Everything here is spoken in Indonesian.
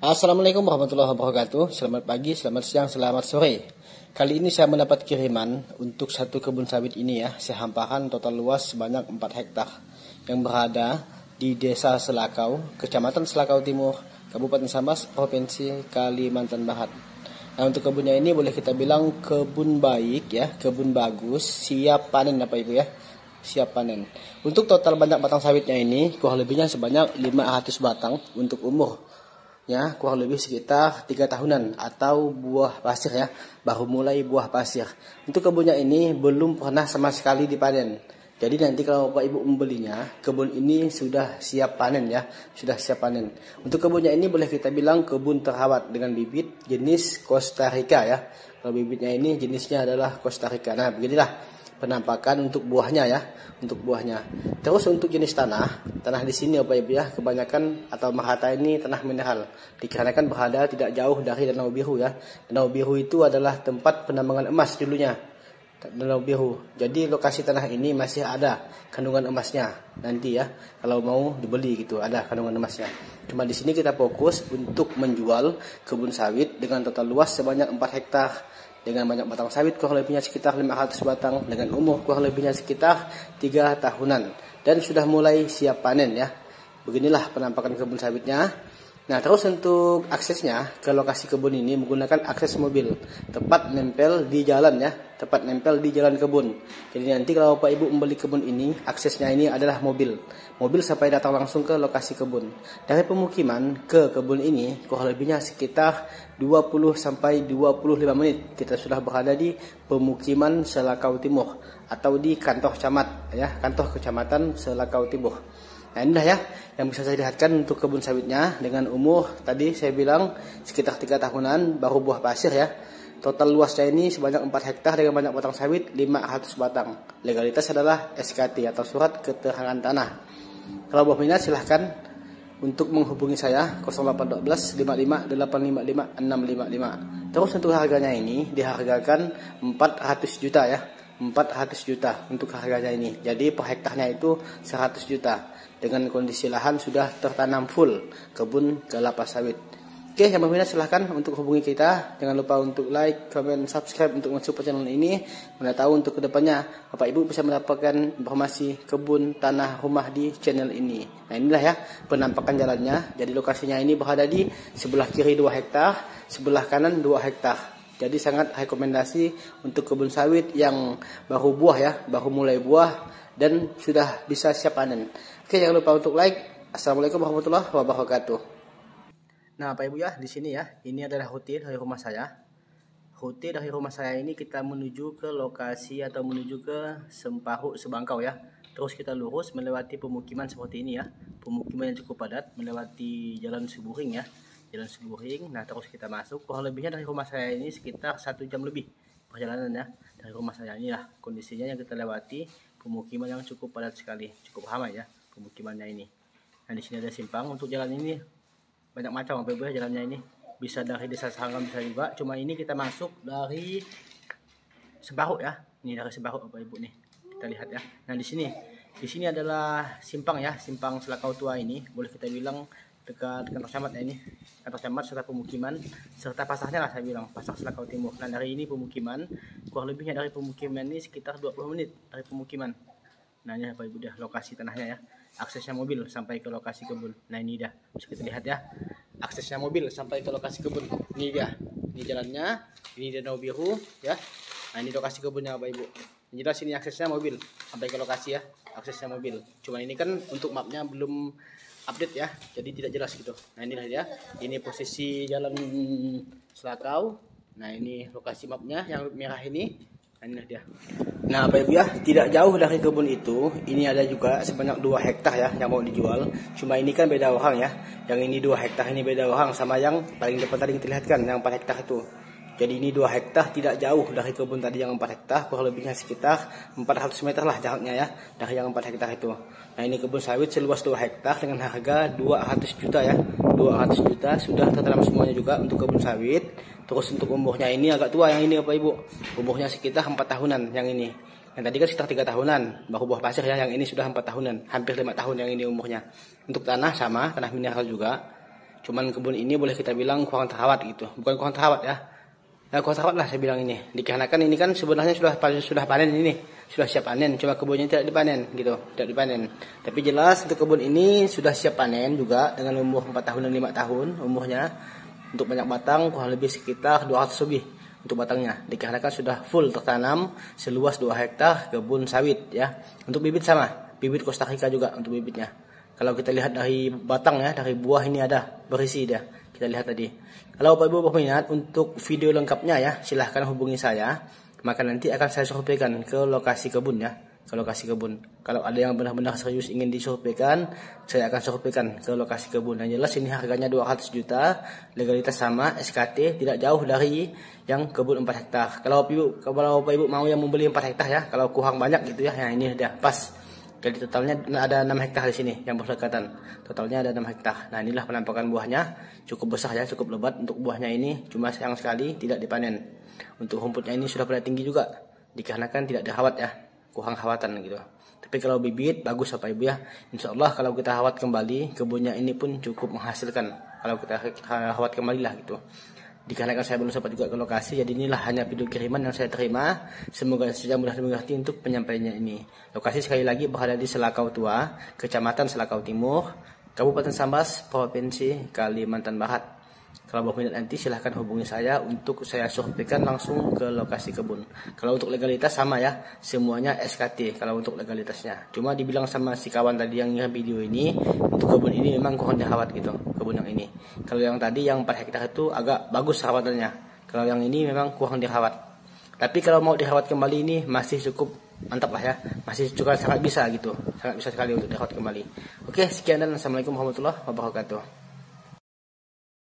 Assalamualaikum warahmatullahi wabarakatuh. Selamat pagi, selamat siang, selamat sore. Kali ini saya mendapat kiriman untuk satu kebun sawit ini ya. Saya hampakan total luas sebanyak 4 hektar yang berada di Desa Selakau, Kecamatan Selakau Timur, Kabupaten Sambas, Provinsi Kalimantan Barat. Nah, untuk kebunnya ini boleh kita bilang kebun baik ya, kebun bagus, siap panen Bapak Ibu ya. Siap panen. Untuk total banyak batang sawitnya ini kurang lebihnya sebanyak 500 batang untuk umur ya kurang lebih sekitar 3 tahunan atau buah pasir ya, baru mulai buah pasir. Untuk kebunnya ini belum pernah sama sekali dipanen. Jadi nanti kalau Bapak Ibu membelinya, kebun ini sudah siap panen ya, sudah siap panen. Untuk kebunnya ini boleh kita bilang kebun terawat dengan bibit jenis Costa Rica ya. Kalau bibitnya ini jenisnya adalah Costa Rica. Nah, beginilah penampakan untuk buahnya ya, untuk buahnya. Terus untuk jenis tanah di sini Bapak Ibu ya, kebanyakan atau merata ini tanah mineral. Dikarenakan berada tidak jauh dari Danau Biru ya. Danau Biru itu adalah tempat penambangan emas dulunya. Danau Biru. Jadi lokasi tanah ini masih ada kandungan emasnya nanti ya. Kalau mau dibeli gitu, ada kandungan emasnya. Cuma di sini kita fokus untuk menjual kebun sawit dengan total luas sebanyak 4 hektar. Dengan banyak batang sawit kurang lebihnya sekitar 500 batang, dengan umur kurang lebihnya sekitar 3 tahunan dan sudah mulai siap panen ya. Beginilah penampakan kebun sawitnya. Nah, terus untuk aksesnya ke lokasi kebun ini menggunakan akses mobil, tepat nempel di jalan ya, tepat nempel di jalan kebun. Jadi nanti kalau Bapak Ibu membeli kebun ini, aksesnya ini adalah mobil. Mobil sampai datang langsung ke lokasi kebun. Dari pemukiman ke kebun ini kurang lebihnya sekitar 20 sampai 25 menit. Kita sudah berada di pemukiman Selakau Timur atau di kantor camat ya, kantor kecamatan Selakau Timur. Nah, inilah ya yang bisa saya lihatkan untuk kebun sawitnya dengan umur tadi saya bilang sekitar 3 tahunan, baru buah pasir ya. Total luasnya ini sebanyak 4 hektar dengan banyak batang sawit 500 batang. Legalitas adalah SKT atau surat keterangan tanah. Kalau Bapak minat silahkan untuk menghubungi saya 0812 55 855 655. Terus untuk harganya ini dihargakan 400 juta ya. 400 juta untuk harganya ini. Jadi per hektarnya itu 100 juta. Dengan kondisi lahan sudah tertanam full kebun kelapa sawit. Oke, yang berminat silahkan untuk hubungi kita. Jangan lupa untuk like, comment, subscribe untuk mensupport channel ini. Mana tahu untuk kedepannya Bapak Ibu bisa mendapatkan informasi kebun, tanah, rumah di channel ini. Nah, inilah ya penampakan jalannya. Jadi lokasinya ini berada di sebelah kiri 2 hektar, sebelah kanan 2 hektar. Jadi sangat rekomendasi untuk kebun sawit yang baru buah ya, baru mulai buah dan sudah bisa siap panen. Oke, jangan lupa untuk like. Assalamualaikum warahmatullahi wabarakatuh. Nah, Pak Ibu ya, di sini ya, ini adalah rute dari rumah saya. Rute dari rumah saya ini kita menuju ke lokasi atau menuju ke Sempahu Sebangkau ya. Terus kita lurus melewati pemukiman seperti ini ya. Pemukiman yang cukup padat, melewati Jalan Suburing ya. Jalan Suburing. Nah, terus kita masuk. Kurang lebihnya dari rumah saya ini sekitar 1 jam lebih perjalanan ya. Dari rumah saya inilah kondisinya yang kita lewati, pemukiman yang cukup padat sekali, cukup ramai ya pemukimannya ini. Nah, di sini ada simpang. Untuk jalan ini banyak macam Bapak Ibu ya jalannya ini. Bisa dari Desa Sangam bisa juga. Cuma ini kita masuk dari Sempahu ya. Ini dari Sempahu Bapak Ibu nih. Kita lihat ya. Nah, di sini adalah simpang ya, simpang Selakau Tua ini. Boleh kita bilang dekat kantor camat ya ini. Kantor camat serta pemukiman serta pasarnya lah saya bilang, pasar Selakau Timur. Nah, dari ini pemukiman, kurang lebihnya dari pemukiman ini sekitar 20 menit dari pemukiman. Nah, ini Bapak Ibu dah lokasi tanahnya ya. Aksesnya mobil sampai ke lokasi kebun. Nah, ini dah bisa kita lihat ya. Aksesnya mobil sampai ke lokasi kebun. Ini dia. Ini jalannya, ini Danau Biru ya. Nah, ini lokasi kebunnya Bapak Ibu. Ini jelas ini aksesnya mobil sampai ke lokasi ya. Aksesnya mobil. Cuma ini kan untuk mapnya belum update ya. Jadi tidak jelas gitu. Nah, inilah dia. Ini posisi jalan Selakau. Nah, ini lokasi mapnya yang merah ini. Nah, inilah dia. Nah, Bapak Ibu ya, tidak jauh dari kebun itu, ini ada juga sebanyak 2 hektar ya yang mau dijual. Cuma ini kan beda orang ya. Yang ini 2 hektar ini beda orang sama yang paling depan tadi kita lihat kan, yang 4 hektar itu. Jadi ini 2 hektar tidak jauh dari kebun tadi yang 4 hektar, kurang lebihnya sekitar 400 meter lah jaraknya ya dari yang 4 hektar itu. Nah, ini kebun sawit seluas 2 hektar dengan harga 200 juta ya. 200 juta sudah tertanam semuanya juga untuk kebun sawit. Terus untuk umurnya ini agak tua yang ini Bapak Ibu. Umurnya sekitar 4 tahunan yang ini. Yang tadi kan sekitar 3 tahunan, baru buah pasir ya. Yang ini sudah 4 tahunan, hampir 5 tahun yang ini umurnya. Untuk tanah sama, tanah mineral juga. Cuman kebun ini boleh kita bilang kurang terawat gitu. Bukan kurang terawat ya. Nah, kurang terawat lah saya bilang ini. Dikarenakan ini kan sebenarnya sudah panen ini. Sudah siap panen. Cuma kebunnya tidak dipanen gitu. Tidak dipanen. Tapi jelas untuk kebun ini sudah siap panen juga. Dengan umur 4 tahun dan 5 tahun umurnya. Untuk banyak batang kurang lebih sekitar 200 lebih. Untuk batangnya. Dikarenakan sudah full tertanam seluas 2 hektar kebun sawit ya. Untuk bibit sama. Bibit Costa Rica juga untuk bibitnya. Kalau kita lihat dari batang ya, dari buah ini ada berisi dia. Kita lihat tadi. Kalau Bapak Ibu berminat untuk video lengkapnya ya, silahkan hubungi saya. Maka nanti akan saya surveikan ke lokasi kebun ya, ke lokasi kebun. Kalau ada yang benar-benar serius ingin disurveikan, saya akan surveikan ke lokasi kebun. Yang jelas ini harganya 200 juta, legalitas sama, SKT tidak jauh dari yang kebun 4 hektar. Kalau Bapak Ibu mau yang membeli 4 hektar ya, kalau kurang banyak gitu ya, ini udah pas. Jadi totalnya ada 6 hektar di sini yang berdekatan. Totalnya ada 6 hektar. Nah, inilah penampakan buahnya. Cukup besar ya, cukup lebat untuk buahnya ini. Cuma sayang sekali tidak dipanen. Untuk rumputnya ini sudah pada tinggi juga. Dikarenakan tidak dirawat ya. Kurang rawatan gitu. Tapi kalau bibit bagus Bapak Ibu ya. Insya Allah kalau kita rawat kembali, kebunnya ini pun cukup menghasilkan. Kalau kita rawat kembali lah gitu. Dikarenakan saya belum sempat juga ke lokasi, jadi inilah hanya video kiriman yang saya terima. Semoga saja mudah dimengerti untuk penyampaiannya ini. Lokasi sekali lagi berada di Selakau Tua, Kecamatan Selakau Timur, Kabupaten Sambas, Provinsi Kalimantan Barat. Kalau berminat nanti silahkan hubungi saya untuk saya surveikan langsung ke lokasi kebun. Kalau untuk legalitas sama ya, semuanya SKT kalau untuk legalitasnya. Cuma dibilang sama si kawan tadi yang ngirim video ini, untuk kebun ini memang kurang dirawat gitu, kebun yang ini. Kalau yang tadi yang 4 hektar itu agak bagus rawatannya. Kalau yang ini memang kurang dirawat. Tapi kalau mau dirawat kembali ini masih cukup mantap lah ya, masih cukup sangat bisa gitu, sangat bisa sekali untuk dirawat kembali. Oke, sekian dan assalamualaikum warahmatullahi wabarakatuh.